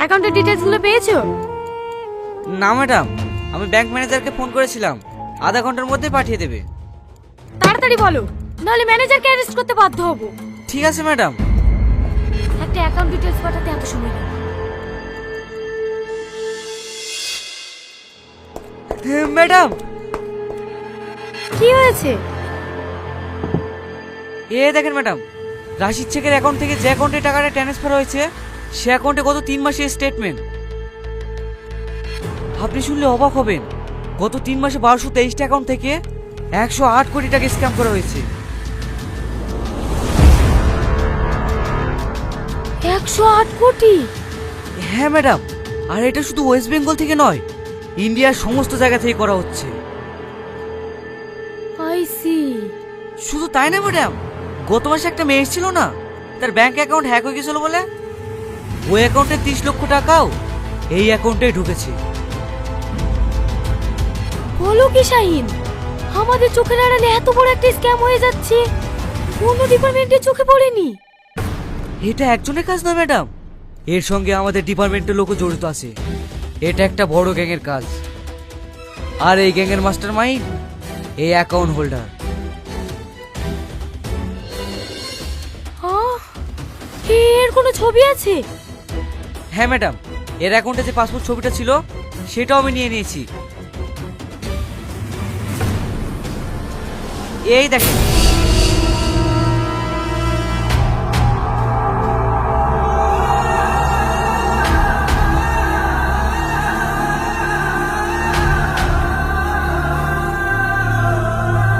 অ্যাকাউন্টের ডিটেইলসগুলো পেয়েছো? না ম্যাডাম, আমি ব্যাংক ম্যানেজারকে ফোন করেছিলাম, আধা ঘন্টার মধ্যে পাঠিয়ে দেবে। তাড়াতাড়ি বলো, নাহলে ম্যানেজারকে অ্যারেস্ট করতে বাধ্য হব। ঠিক আছে ম্যাডাম। একটা অ্যাকাউন্ট ডিটেইলস পাঠাতে এত সময় লাগে? ম্যাডাম, কি হয়েছে? দেখেন ম্যাডাম, রাশিদ শেখের অ্যাকাউন্ট থেকে যে অ্যাকাউন্টে টাকাটা ট্রান্সফার হয়েছে সে অ্যাকাউন্টে গত 3 মাসের স্টেটমেন্ট। আপনি শুনলে অবাক হবেন, গত 3 মাসে 1223টা অ্যাকাউন্ট থেকে 108 কোটি টাকা স্ক্যাম করা হয়েছে। 108 কোটি? হ্যাঁ ম্যাডাম, আর এটা শুধু ওয়েস্ট বেঙ্গল থেকে নয়, ইন্ডিয়ার সমস্ত জায়গা থেকে করা হচ্ছে। I see. শুধু তাই না ম্যাডাম, গত মাসে একটা মেয়ে ছিল না, তার ব্যাংক অ্যাকাউন্ট হ্যাক হয়ে গেছিল বলে ওই অ্যাকাউন্টে 30 লক্ষ টাকাও এই অ্যাকাউন্টে ঢুকেছে। বলো কি শাহিন, আমাদের চোখের আড়ালে এত বড় একটা স্ক্যাম হয়ে যাচ্ছে, অন্য ডিপার্টমেন্টের চোখে পড়েনি। এটা একজনের কাজ নয় ম্যাডাম, এর সঙ্গে আমাদের ডিপার্টমেন্টের লোকও জড়িত আছে। এটা একটা বড় গ্যাংয়ের কাজ, আর এই গ্যাংয়ের মাস্টার মাইন্ড এই অ্যাকাউন্ট হোল্ডার। এর কোনো ছবি আছে? হ্যাঁ ম্যাডাম, এর অ্যাকাউন্টে যে পাসপোর্ট ছবিটা ছিল সেটাও আমি নিয়ে নিয়েছি। এই দেখেন।